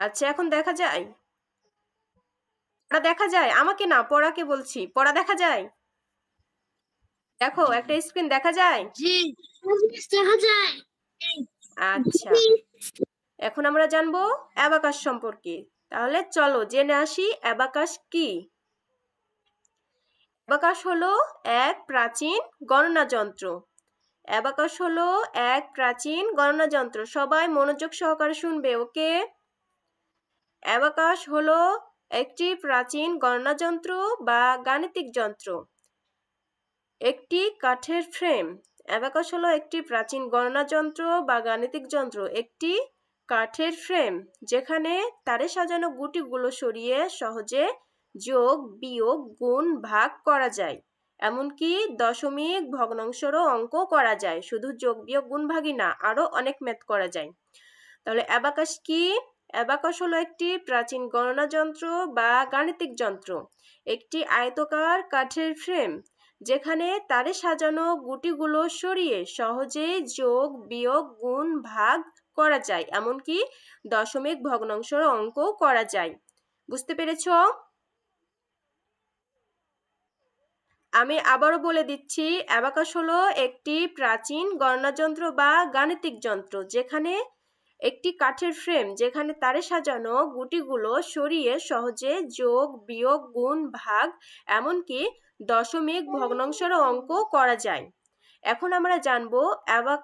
আচ্ছা, এখন দেখা যায়? পড়া দেখা যায়? আমাকে না, পড়াকে বলছি। পড়া দেখা যায়? দেখো, একটা স্ক্রিন দেখা যায়? জি, দেখা যায়। আচ্ছা, এখন আমরা জানবো অ্যাবাকাস সম্পর্কে। তাহলে চলো জেনে আসি অ্যাবাকাস কি। অ্যাবাকাস হলো এক প্রাচীন গণনা যন্ত্র। অ্যাবাকাস হলো এক প্রাচীন গণনা যন্ত্র। সবাই মনোযোগ সহকারে শুনবে, ওকে? অ্যাবাকাস হলো একটি প্রাচীন গণনা যন্ত্র বা গাণিতিক যন্ত্র। একটি কাঠের ফ্রেম। অ্যাবাকাস হলো একটি প্রাচীন গণনা যন্ত্র বা গাণিতিক যন্ত্র। একটি কাঠের ফ্রেম যেখানে তারে সাজানো গুটিগুলো সরিয়ে সহজে যোগ, বিয়োগ, গুণ, ভাগ করা যায়। এমনকি দশমিক, ভগ্নাংশেরও অঙ্ক করা যায়। শুধু যোগ, বিয়োগ, গুণ, ভাগই না, আরো অনেক ম্যাথ করা যায়। তাহলে অ্যাবাকাস কি? অ্যাবাকাস হলো একটি প্রাচীন গণনা যন্ত্র বা গাণিতিক যন্ত্র। একটি আয়তাকার কাঠের ফ্রেম যেখানে তারে সাজানো গুটিগুলো সরিয়ে সহজেই যোগ, বিয়োগ, গুণ, ভাগ করা যায়। এমনকি দশমিক, ভগ্নাংশের অঙ্কও করা যায়। বুঝতে পেরেছো? আমি আবারও বলে দিচ্ছি, অ্যাবাকাস হলো একটি প্রাচীন গণনা যন্ত্র বা গাণিতিক যন্ত্র যেখানে একটি কাঠের ফ্রেম যেখানে তারে সাজানো গুটিগুলো সরিয়ে সহজে যোগ, বিয়োগ, গুণ, ভাগ, এমনকি দশমিক, ভগ্নাংশের অঙ্ক করা যায়। এখন আমরা জানবো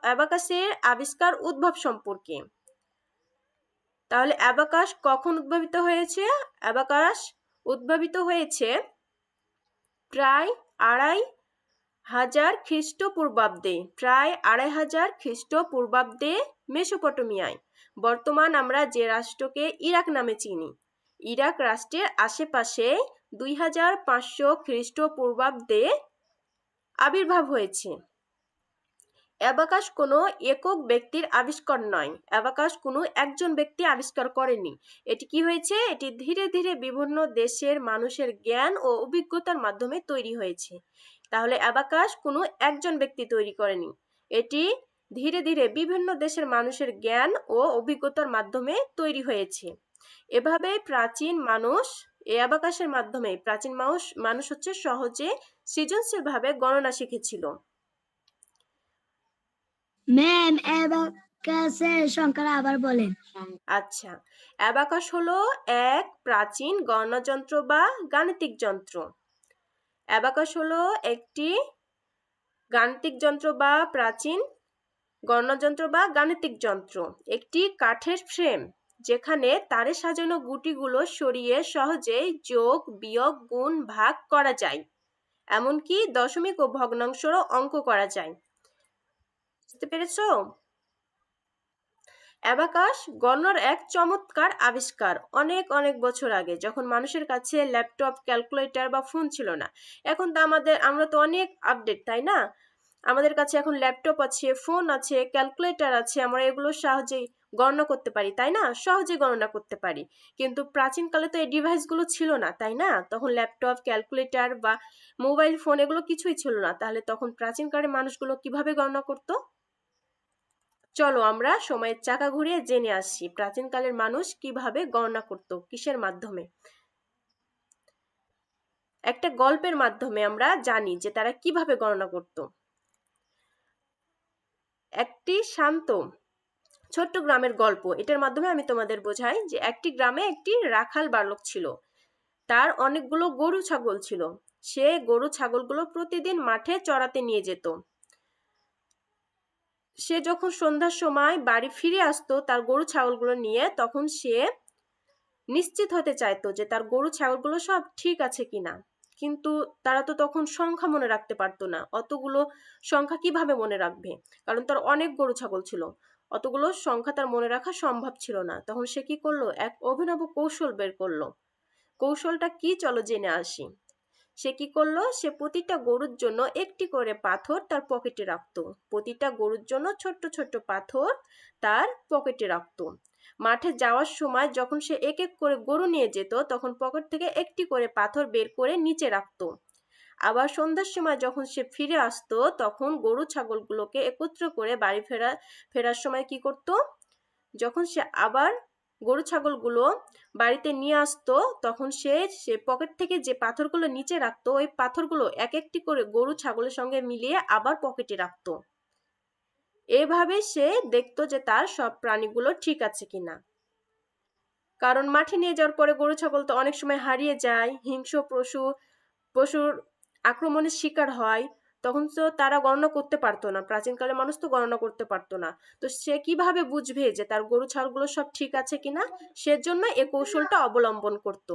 অ্যাবাকাসের আবিষ্কার উদ্ভব সম্পর্কে। তাহলে অ্যাবাকাস কখন উদ্ভাবিত হয়েছে? অ্যাবাকাস উদ্ভাবিত হয়েছে প্রায় ২,৫০০ খ্রিস্টপূর্বাব্দে। প্রায় ২,৫০০ খ্রিস্টপূর্বাব্দে মেসোপটেমিয়ায়। বর্তমান আমরা যে রাষ্ট্রকে ইরাক নামে চিনি, ইরাক রাষ্ট্রের আশেপাশে ২,৫০০ খ্রিস্টপূর্বাব্দে আবির্ভাব হয়েছে। অ্যাবাকাস কোনো একক ব্যক্তির আবিষ্কার নয়। অ্যাবাকাস কোনো একজন ব্যক্তি আবিষ্কার করেনি। এটি কি হয়েছে? এটি ধীরে ধীরে বিভিন্ন দেশের মানুষের জ্ঞান ও অভিজ্ঞতার মাধ্যমে তৈরি হয়েছে। তাহলে অ্যাবাকাস কোনো একজন ব্যক্তি তৈরি করেনি। এটি ধীরে ধীরে বিভিন্ন দেশের মানুষের জ্ঞান ও অভিজ্ঞতার মাধ্যমে তৈরি হয়েছে। এভাবে প্রাচীন মানুষ, এই অ্যাবাকাসের মাধ্যমে প্রাচীন মানুষ হচ্ছে সহজে সৃজনশীলভাবে গণনা শিখেছিল। ম্যাম, অ্যাবাকাসের সংখ্যাটা আবার বলেন। আচ্ছা, অ্যাবাকাস হলো এক প্রাচীন গণনা যন্ত্র বা গাণিতিক যন্ত্র। অ্যাবাকাস হলো একটি গাণিতিক যন্ত্র বা প্রাচীন গণনা যন্ত্র বা গাণিতিক যন্ত্র। একটি কাঠের ফ্রেম যেখানে তারে সাজানো গুটিগুলো সরিয়ে সহজেই যোগ, বিয়োগ, গুণ, ভাগ করা যায়। এমনকি দশমিক ও ভগ্নাংশেরও অঙ্ক করা যায়। বুঝতে পেরেছো? অ্যাবাকাস গণনার এক চমৎকার আবিষ্কার। অনেক অনেক বছর আগে, যখন মানুষের কাছে ল্যাপটপ, ক্যালকুলেটর বা ফোন ছিল না। এখন তো আমরা তো অনেক আপডেট, তাই না? আমাদের কাছে এখন ল্যাপটপ আছে, ফোন আছে, ক্যালকুলেটর আছে, আমরা এগুলো সহজেই গণনা করতে পারি, তাই না? সহজে গণনা করতে পারি। কিন্তু প্রাচীনকালে তো এই ডিভাইসগুলো ছিল না, তাই না? তখন ল্যাপটপ, ক্যালকুলেটর বা মোবাইল ফোন এগুলো কিছুই ছিল না। তাহলে তখন প্রাচীনকালে মানুষগুলো কিভাবে গণনা করতো? চলো আমরা সময়ের চাকা ঘুরিয়ে জেনে আসি প্রাচীনকালের মানুষ কিভাবে গণনা করত, কিসের মাধ্যমে। একটা গল্পের মাধ্যমে আমরা জানি যে তারা কিভাবে গণনা করত। একটি শান্ত ছোট্ট গ্রামের গল্প, এটার মাধ্যমে আমি তোমাদের বোঝাই যে একটি গ্রামে একটি রাখাল বালক ছিল। তার অনেকগুলো গরু ছাগল ছিল। সে গরু ছাগলগুলো প্রতিদিন মাঠে চড়াতে নিয়ে যেত। সে যখন সন্ধ্যার সময় বাড়ি ফিরে আসতো তার গরু ছাগলগুলো নিয়ে, তখন সে নিশ্চিত হতে চাইতো যে তার গরু ছাগলগুলো সব ঠিক আছে কিনা। কিন্তু তারা তো তখন সংখ্যা মনে রাখতে পারতো না। অতগুলো সংখ্যা কিভাবে মনে রাখবে? কারণ তার অনেক গরু ছাগল ছিল। অতগুলো সংখ্যা তার মনে রাখা সম্ভব ছিল না। তখন সে কি করলো? এক অভিনব কৌশল বের করলো। কৌশলটা কি? চলো জেনে আসি। সে কি করলো? সে প্রতিটা গরুর জন্য একটি করে পাথর তার পকেটে রাখতো। প্রতিটা গরুর জন্য ছোট্ট ছোট্ট পাথর তার পকেটে রাখতো। মাঠে যাওয়ার সময় যখন সে এক এক করে গরু নিয়ে যেত, তখন পকেট থেকে একটি করে পাথর বের করে নিচে রাখতো। আবার সন্ধ্যার সময় যখন সে ফিরে আসতো, তখন গরু ছাগলগুলোকে একত্র করে বাড়ি ফেরার সময় কি করত? যখন সে আবার গরু ছাগলগুলো বাড়িতে নিয়ে আসতো, তখন সে পকেট থেকে যে পাথরগুলো নিচে রাখতো, ওই পাথরগুলো এক একটি করে গরু ছাগলের সঙ্গে মিলিয়ে আবার পকেটে রাখতো। এভাবে সে দেখতো যে তার সব প্রাণীগুলো ঠিক আছে কিনা। কারণ মাঠে নিয়ে যাওয়ার পরে গরু ছাগল তো অনেক সময় হারিয়ে যায়, হিংস্র পশুর আক্রমণের শিকার হয়, তখন তো তারা গণনা করতে পারতো না, প্রাচীনকালে মানুষ তো গণনা করতে পারতো না। তো সে কিভাবে বুঝবে যে তার গরু ছাগলগুলো সব ঠিক আছে কিনা? সেজন্য এই কৌশলটা অবলম্বন করত।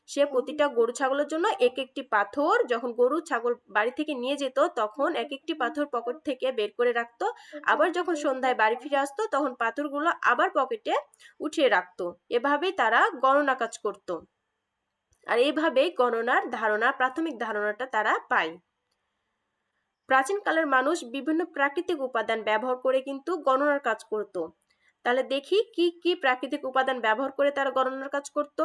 সে প্রতিটা গরু ছাগলের জন্য এক একটি পাথর, যখন গরু ছাগল বাড়ি থেকে নিয়ে যেত তখন এক একটি পাথর পকেট থেকে বের করে রাখতো। আবার যখন সন্ধ্যায় বাড়ি ফিরে আসতো তখন পাথরগুলো আবার পকেটে উঠিয়ে রাখতো। এভাবেই তারা গণনা কাজ করত। আর এইভাবেই গণনার প্রাথমিক ধারণাটা তারা পায়। প্রাচীনকালের মানুষ বিভিন্ন প্রাকৃতিক উপাদান ব্যবহার করে কিন্তু গণনার কাজ করত। তাহলে দেখি কি কি প্রাকৃতিক উপাদান ব্যবহার করে তারা গণনার কাজ করত।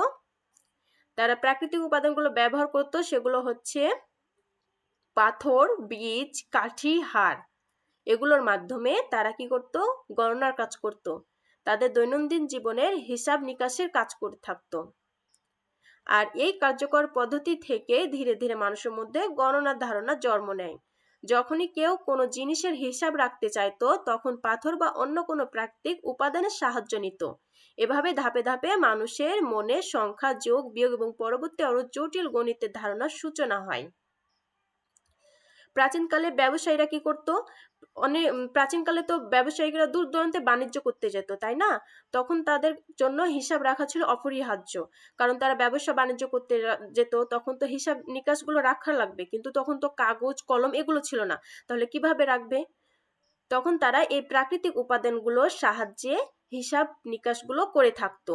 তারা প্রাকৃতিক উপাদানগুলো ব্যবহার করত, সেগুলো হচ্ছে পাথর, বীজ, কাঠি, হাড়। এগুলোর মাধ্যমে তারা কি করত? গণনার কাজ করত। তাদের দৈনন্দিন জীবনের হিসাব নিকাশের কাজ করে থাকতো। আর এই কার্যকর পদ্ধতি থেকে ধীরে ধীরে মানুষের মধ্যে গণনার ধারণা জন্ম নেয়। যখনই কেউ কোনো জিনিসের হিসাব রাখতে চাইতো তখন পাথর বা অন্য কোনো প্রাকৃতিক উপাদানের সাহায্য নিত। এভাবে ধাপে ধাপে মানুষের মনে সংখ্যা, যোগ, বিয়োগ এবং পরবর্তী আরো জটিল গণিতের ধারণার সূচনা হয়। প্রাচীনকালে ব্যবসায়ীরা কি করতো? প্রাচীনকালে তো ব্যবসায়ীরা দূর দূরান্তে বাণিজ্য করতে যেত, তাই না? তখন তাদের জন্য হিসাব রাখা ছিল অপরিহার্য, কারণ তারা ব্যবসা বাণিজ্য করতে যেত, তখন তো হিসাব নিকাশগুলো রাখা লাগবে, কিন্তু তখন তো কাগজ কলম এগুলো ছিল না, তাহলে কিভাবে রাখবে? তখন তারা এই প্রাকৃতিক উপাদানগুলোর সাহায্যে হিসাব নিকাশগুলো করে থাকতো।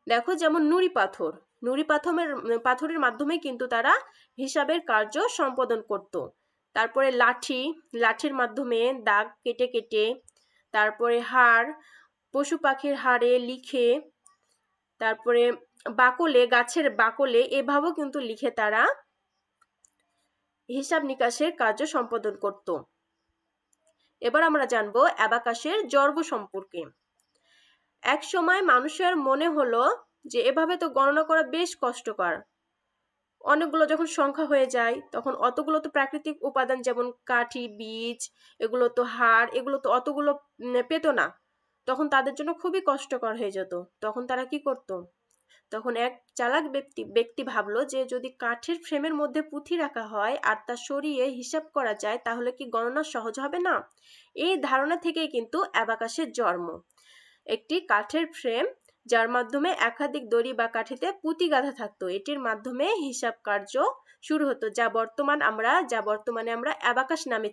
দেখো, যেমন নুড়ি পাথরের মাধ্যমে কিন্তু তারা হিসাবের কার্য সম্পাদন করত। তারপরে লাঠির মাধ্যমে দাগ কেটে কেটে, তারপরে হাড়, পশু পাখির হাড়ে লিখে, তারপরে গাছের বাকলে, এভাবেও কিন্তু লিখে তারা হিসাব নিকাশের কার্য সম্পাদন করত। এবার আমরা জানবো অ্যাবাকাসের জর্ব সম্পর্কে। এক সময় মানুষের মনে হলো যে এভাবে তো গণনা করা বেশ কষ্টকর, অনেকগুলো যখন সংখ্যা হয়ে যায় তখন অতগুলো তো প্রাকৃতিক উপাদান যেমন কাঠি, বীজ, এগুলো তো হাড়, এগুলো তো অতগুলো পেত না, তখন তাদের জন্য খুবই কষ্টকর হয়ে যেত। তখন তারা কি করত? তখন এক চালাক ব্যক্তি ভাবলো যে যদি কাঠের ফ্রেমের মধ্যে পুঁথি রাখা হয় আর তা সরিয়ে হিসাব করা যায় তাহলে কি গণনা সহজ হবে না? এই ধারণা থেকেই কিন্তু অ্যাবাকাসের জন্ম। একটি কাঠের ফ্রেম যার মাধ্যমে একাধিক দড়ি বা কাঠিতে পুঁতি গাঁথা থাকতো, এটির মাধ্যমে হিসাব কার্য শুরু হতো, যা বর্তমানে আমরা অ্যাবাকাস নামে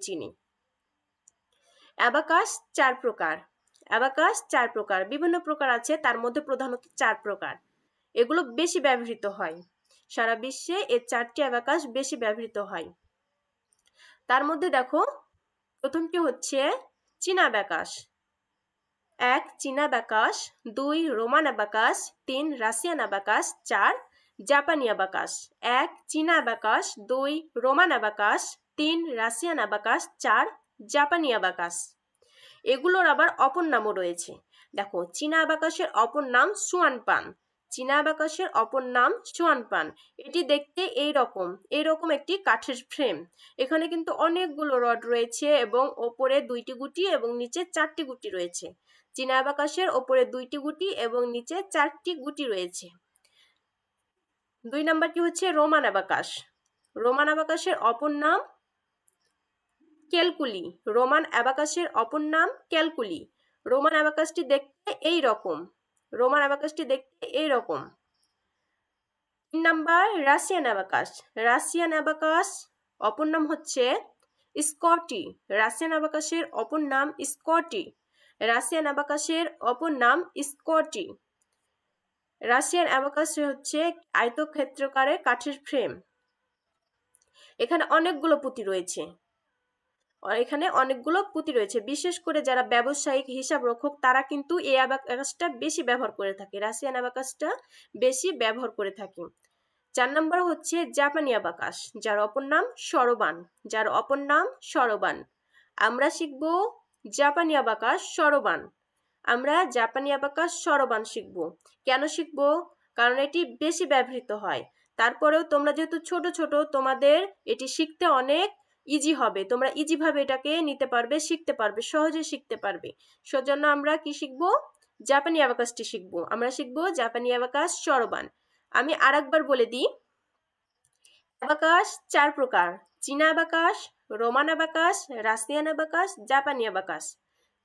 চিনি। অ্যাবাকাস চার প্রকার, বিভিন্ন প্রকার আছে, তার মধ্যে প্রধানত 4 প্রকার। এগুলো বেশি ব্যবহৃত হয়, সারা বিশ্বে এই 4টি অ্যাবাকাস বেশি ব্যবহৃত হয়। তার মধ্যে দেখো, প্রথমটি হচ্ছে চীনা অ্যাবাকাস। 1 চীনা abacus, 2 Roman abacus, 3 Russian abacus, 4 জাপানি অ্যাবাকাস। 1 চীনা abacus, 2 Roman abacus, 3 Russian abacus, 4 জাপানি অ্যাবাকাস। এগুলোর আবার অপর নামও রয়েছে। দেখো, চীনা অ্যাবাকাসের অপর নাম সুয়ানপান। এটি দেখতে এইরকম একটি কাঠের ফ্রেম। এখানে কিন্তু অনেকগুলো রড রয়েছে এবং ওপরে 2টি গুটি এবং নিচে 4টি গুটি রয়েছে। চীনা অ্যাবাকাসের ওপরে 2টি গুটি এবং নিচে 4টি গুটি রয়েছে। 2 নাম্বারটি হচ্ছে রোমান অ্যাবাকাসের অপর নাম ক্যালকুলি। রোমান অ্যাবাকাসটি দেখতে এইরকম। 3 নাম্বার রাশিয়ান অ্যাবাকাস, অপর নাম হচ্ছে স্কটি। রাশিয়ান অ্যাবাকাসের অ্যাবাকাস হচ্ছে আয়তক্ষেত্রাকারের কাঠের ফ্রেম। এখানে অনেকগুলো পুঁতি রয়েছে। বিশেষ করে যারা ব্যবসায়িক হিসাব রক্ষক তারা কিন্তু এই অ্যাবাকাসটা বেশি ব্যবহার করে থাকে, রাশিয়ান অ্যাবাকাসটা বেশি ব্যবহার করে থাকে। 4 নম্বর হচ্ছে জাপানি অ্যাবাকাস, যার অপর নাম সরবান। আমরা শিখব জাপানি অ্যাবাকাস সরবান। আমরা জাপানি অ্যাবাকাস সরবান শিখব। কেন শিখব? কারণ এটি বেশি ব্যবহৃত হয়। তারপরেও তোমরা যেহেতু ছোট ছোট, তোমাদের এটি শিখতে অনেক ইজি হবে। তোমরা ইজিভাবে এটাকে নিতে পারবে, শিখতে পারবে, সহজে শিখতে পারবে। সেজন্য আমরা কি শিখব? জাপানি অ্যাবাকাসটি শিখব। আমরা শিখব জাপানি অ্যাবাকাস সরবান। আমি আরেকবার বলে দিই, অ্যাবাকাস 4 প্রকার: চীনা abacus, Roman abacus, Russian abacus, জাপানি অ্যাবাকাস।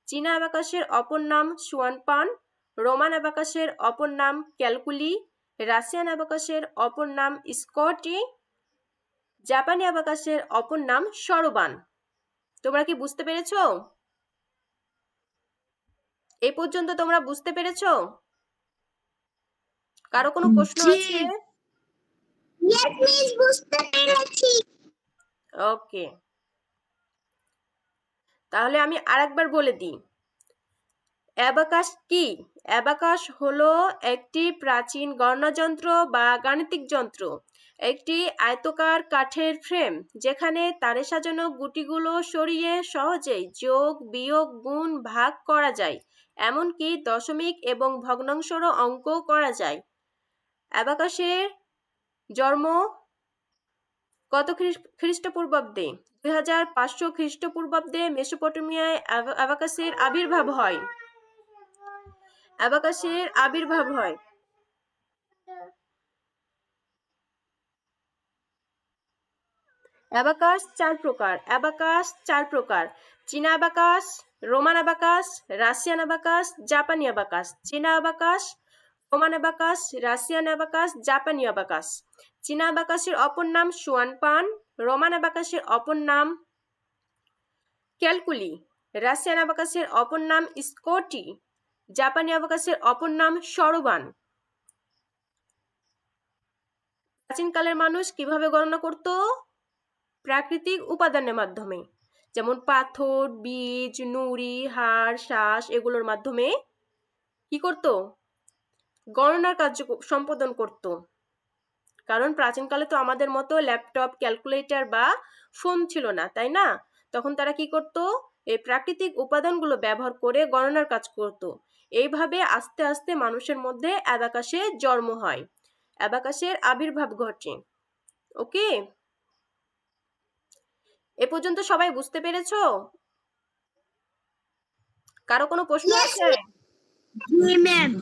চীনা অ্যাবাকাসের অপর নাম সুয়ানপান, রোমান অ্যাবাকাসের অপর নাম ক্যালকুলি, রাশিয়ান অ্যাবাকাসের অপর নাম স্কটি, জাপানি অ্যাবাকাসের অপর নাম সরবান। তোমরা কি বুঝতে পেরেছ? এই পর্যন্ত তোমরা বুঝতে পেরেছ? কারো কোনো প্রশ্ন আছে? Yes, miss, বুঝতে পেরেছি। ওকে, তাহলে আমি আরেকবার বলে দিই, অ্যাবাকাস কি? অ্যাবাকাস হলো একটি প্রাচীন গণনাযন্ত্র বা গাণিতিক যন্ত্র। একটি আয়তাকার কাঠের ফ্রেম যেখানে তারে সাজানো গুটিগুলো সরিয়ে সহজেই যোগ, বিয়োগ, গুণ, ভাগ করা যায়। এমনকি দশমিক এবং ভগ্নাংশেরও অঙ্ক করা যায়। অ্যাবাকাসের জন্ম কত খ্রিস্টপূর্বাব্দে? 2500 খ্রিস্টপূর্বাব্দে মেসোপটেমিয়ায় অ্যাবাকাসের আবির্ভাব হয়। অ্যাবাকাসের আবির্ভাব হয়। অ্যাবাকাস 4 প্রকার। অ্যাবাকাস 4 প্রকার: চীনা abacus, Roman abacus, Russian abacus, জাপানি অ্যাবাকাস। চীনা abacus, Roman abacus, Russian abacus, জাপানি অ্যাবাকাস। চীনা অ্যাবাকাসের অপর নাম সুয়ানপান, রোমান অ্যাবাকাসের অপর নাম ক্যালকুলি, রাশিয়ান অ্যাবাকাসের অপর নাম স্কটি, জাপানি অ্যাবাকাসের অপর নাম সরবান। প্রাচীনকালের মানুষ কিভাবে গণনা করত? প্রাকৃতিক উপাদানের মাধ্যমে, যেমন পাথর, বীজ, নুড়ি, হাড়, শ্বাস, এগুলোর মাধ্যমে কি করত? গণনার কার্য সম্পাদন করত। কারণ প্রাচীনকালে তো আমাদের মতো ল্যাপটপ, ক্যালকুলেটর বা ফোন ছিল না, তাই না? তখন তারা কি করত? এই প্রাকৃতিক উপাদানগুলো ব্যবহার করে গণনার কাজ করত। এইভাবে আস্তে আস্তে মানুষের মধ্যে অ্যাবাকাসের জন্ম হয়, অ্যাবাকাসের আবির্ভাব ঘটে। ওকে, এ পর্যন্ত সবাই বুঝতে পেরেছ? কারো কোনো প্রশ্ন আছে? জি ম্যাম।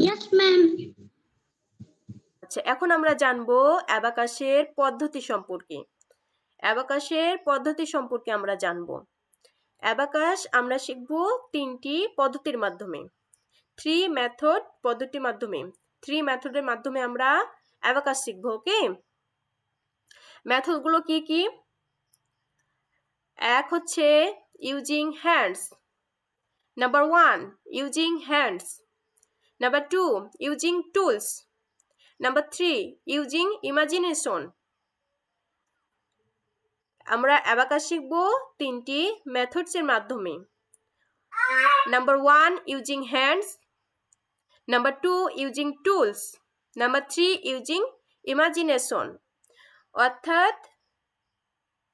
Yes, ma'am. আচ্ছা, এখন আমরা জানবো অ্যাবাকাসের পদ্ধতি সম্পর্কে। অ্যাবাকাসের পদ্ধতি সম্পর্কে আমরা জানবো। অ্যাবাকাস আমরা শিখব 3টি পদ্ধতির মাধ্যমে, 3 মেথড পদ্ধতির মাধ্যমে। 3 মেথডের মাধ্যমে আমরা অ্যাবাকাস শিখব। ওকে, মেথডগুলো কি কি? এক হচ্ছে using hands. Number 1 using hands. Number 2 using tools. Number 3 using imagination. আমরা অ্যাবাকাস শিখব 3টি মেথডসের মাধ্যমে। Number 1 using hands, number 2 using tools, number 3 using imagination. অর্থাৎ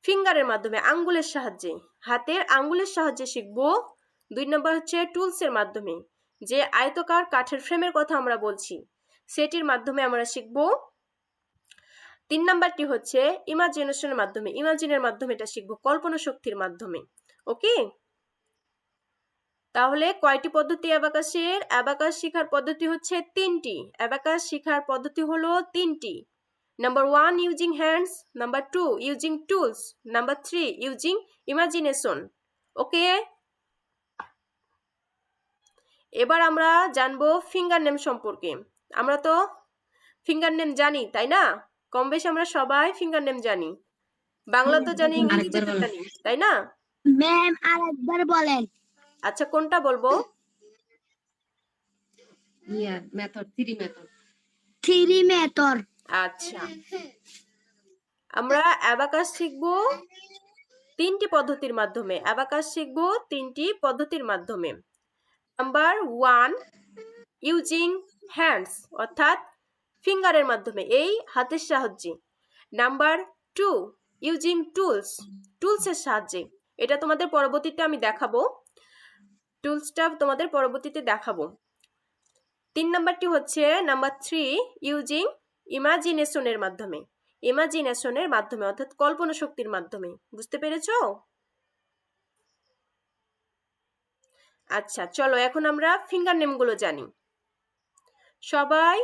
ফিঙ্গারের মাধ্যমে, আঙ্গুলের সাহায্যে, হাতের আঙ্গুলের সাহায্যে শিখব। 2 নম্বর হচ্ছে টুলসের মাধ্যমে, যে আয়তাকার কাঠের ফ্রেমের কথা আমরা বলছি সেটির মাধ্যমে আমরা শিখব। 3 নাম্বারটি হচ্ছে ইমাজিনেশনের মাধ্যমে, ইমাজিনের মাধ্যমে এটা শিখব, কল্পনা শক্তির মাধ্যমে। ওকে, তাহলে কয়টি পদ্ধতি অ্যাবাকাসের? অ্যাবাকাস শেখার পদ্ধতি হচ্ছে 3টি। অ্যাবাকাস শেখার পদ্ধতি হলো 3টি। Number 1 using hands, number 2 using tools, number 3 using imagination. Okay, এবার আমরা জানবো ফিঙ্গার নেম সম্পর্কে। আমরা তো ফিঙ্গার নেম জানি, তাই না? কম বেশি আমরা সবাই ফিঙ্গার নেম জানি, বাংলা তো জানি, ইংরেজি তো জানি, তাই না? ম্যাম আরেকবার বলেন। আচ্ছা, কোনটা বলবো? Method 3 method. 3 মেথড। আচ্ছা, আমরা অ্যাবাকাস শিখবো 3টি পদ্ধতির মাধ্যমে। অ্যাবাকাস শিখবো 3টি পদ্ধতির মাধ্যমে। নাম্বার 1 ইউজিং হ্যান্ডস, অর্থাৎ ফিঙ্গারের মাধ্যমে, এই হাতের সাহায্যে। নাম্বার 2 ইউজিং টুলস, টুলসের সাহায্যে। এটা তোমাদের পরবর্তীতে আমি দেখাবো, টুলসটা তোমাদের পরবর্তীতে দেখাবো। 3 নাম্বারটি হচ্ছে নাম্বার 3, ইউজিং ইমাজিনেশনের মাধ্যমে, ইমাজিনেশনের মাধ্যমে অর্থাৎ কল্পনা শক্তির মাধ্যমে। বুঝতে পেরেছো? আচ্ছা চলো এখন আমরা ফিঙ্গার নেমগুলো জানি। সবাই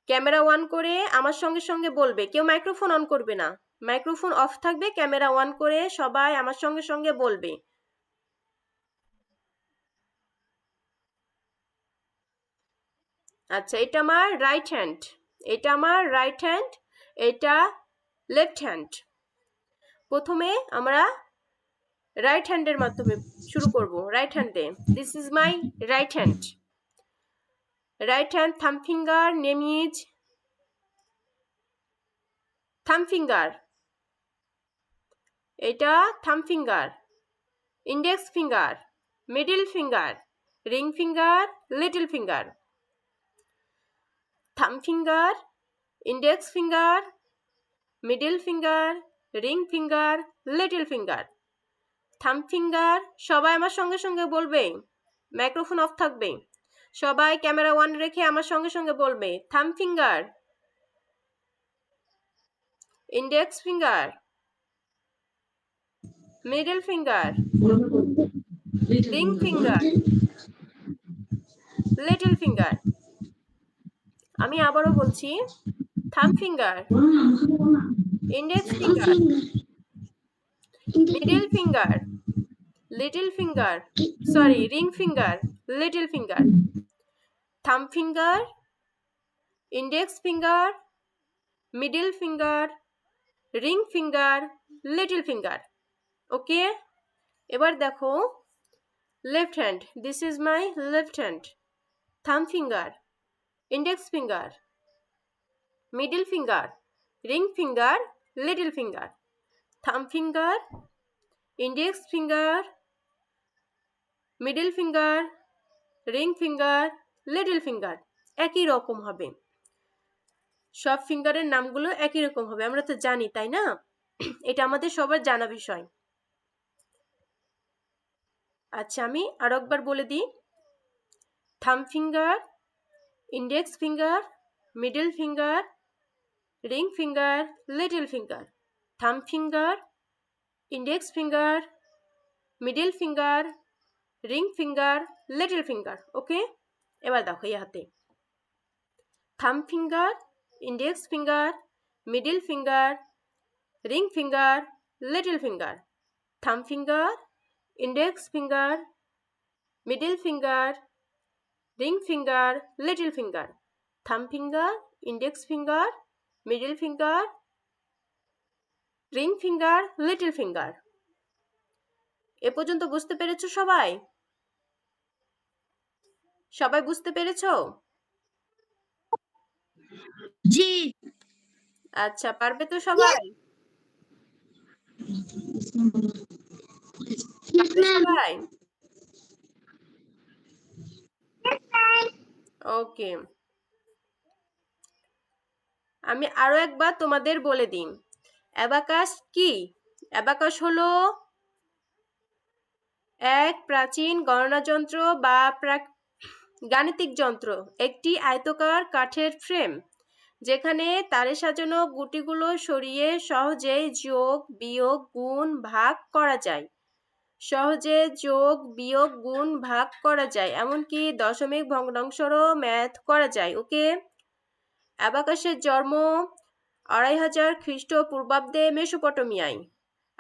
ক্যামেরা অন করে আমার সঙ্গে সঙ্গে বলবে, কেউ মাইক্রোফোন অন করবে না, মাইক্রোফোন অফ থাকবে, ক্যামেরা অন করে সবাই আমার সঙ্গে সঙ্গে বলবে। আচ্ছা এটা আমার রাইট হ্যান্ড, এটা আমার রাইট হ্যান্ড, এটা লেফট হ্যান্ড। প্রথমে আমরা রাইট হ্যান্ডের মাধ্যমে শুরু করব, রাইট হ্যান্ডে। This is my right hand. Right hand thumb finger name is thumb finger, এটা thumb finger. Index finger, middle finger, ring finger, little finger. Thumb finger, index finger, middle finger, ring finger, little finger. Thumb finger, সবাই আমার সঙ্গে সঙ্গে বলবে, microphone of থাকবে, সবাই camera on রেখে আমার সঙ্গে সঙ্গে বলবে thumb finger, index finger, middle finger, ring finger, little finger. আমি আবারও বলছি, thumb finger, index finger, middle finger, little finger, sorry ring finger, little finger. Thumb finger, index finger, middle finger, ring finger, little finger. Okay, এবার দেখো left hand. This is my left hand. Thumb finger, index finger, middle finger, ring finger, little finger. Thumb finger, index finger, middle finger, ring finger, little finger. একই রকম হবে, সব ফিঙ্গারের নামগুলো একই রকম হবে, আমরা তো জানি তাই না? এটা আমাদের সবার জানা বিষয়। আচ্ছা আমি আরো একবার বলে দিই, thumb finger, index finger, middle finger, ring finger, little finger. Thumb finger, index finger, middle finger, ring finger, little finger. Okay, এবার দেখো এই হাতে thumb finger, index finger, middle finger, ring finger, little finger. Thumb finger, index finger, middle finger, ring finger, little finger. Thumb finger, index finger, middle finger, ring finger, little finger. এ পর্যন্ত বুঝতে পেরেছো সবাই? সবাই বুঝতে পেরেছো? জি। আচ্ছা পারবে তো সবাই? সবাই ওকে, আমি আরো একবার তোমাদের বলে দিই, অ্যাবাকাস কি? অ্যাবাকাস হলো এক প্রাচীন গণনা যন্ত্র বা গাণিতিক যন্ত্র, একটি আয়তাকার কাঠের ফ্রেম যেখানে তারে সাজানো গুটিগুলো সরিয়ে সহজেই যোগ বিয়োগ গুণ ভাগ করা যায়, সহজে যোগ বিয়োগ গুণ ভাগ করা যায়, এমনকি দশমিক ভগ্নাংশেরও ম্যাথ করা যায়। ওকে, অ্যাবাকাসের জন্ম 2500 খ্রিস্টপূর্বাব্দে মেসোপটেমিয়ায়,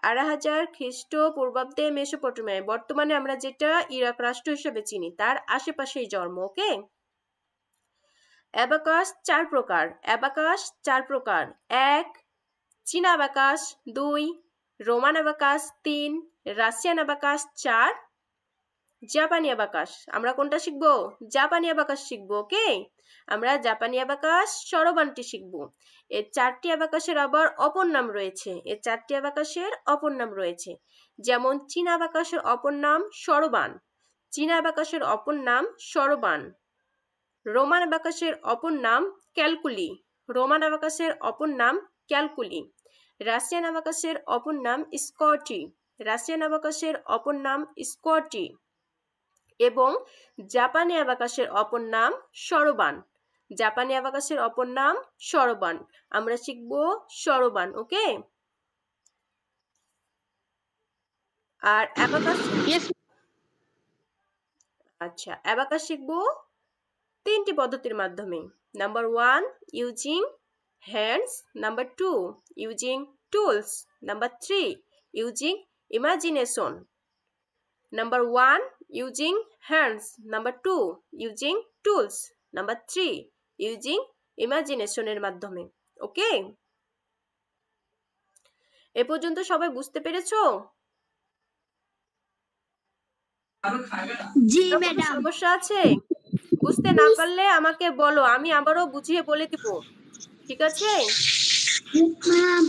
2500 খ্রিস্টপূর্বাব্দে মেসোপটেমিয়ায়, বর্তমানে আমরা যেটা ইরাক রাষ্ট্র হিসেবে চিনি তার আশেপাশেই জন্ম। ওকে, অ্যাবাকাস 4 প্রকার। অ্যাবাকাস 4 প্রকার: 1 চীনা abacus, 2 Roman abacus, 3 Russian abacus, 4 জাপানি অ্যাবাকাস। আমরা কোনটা শিখবো? জাপানি অ্যাবাকাস শিখবো। ওকে, আমরা জাপানি অ্যাবাকাস স্বরবানটি শিখবো। এই 4টি অ্যাবাকাসের আবার অপর নাম রয়েছে, এই 4টি অ্যাবাকাসের অপর নাম রয়েছে। যেমন চীনা অ্যাবাকাসের অপর নাম স্বরবান, চীনা অ্যাবাকাসের অপর নাম স্বরবান। রোমান অ্যাবাকাসের অপর নাম ক্যালকুলি, রোমান অ্যাবাকাসের অপর নাম ক্যালকুলি। রাশিয়ান অ্যাবাকাসের অপর নাম স্কটি। রাশিয়ান অ্যাবাকাসের অপর নাম স্কটি এবং জাপানি অ্যাবাকাসের অপর নাম সরবান। জাপানি অ্যাবাকাসের অপর নাম সরবান। আমরা শিখব সরবান। ওকে, আর অ্যাবাকাস, আচ্ছা অ্যাবাকাস শিখব তিনটি পদ্ধতির মাধ্যমে। Number 1 using hands, number 2 using tools, number 3 using imagination. Number 1 using hands, number 2 using tools, number 3 using ইমাজিনেশনের মাধ্যমে। ওকে, এ পর্যন্ত সবাই বুঝতে পেরেছো? জি কোনো ম্যাডাম। সমস্যা আছে? বুঝতে না পারলে আমাকে বলো, আমি আবারও বুঝিয়ে বলে দিব। ঠিক আছে? ম্যাম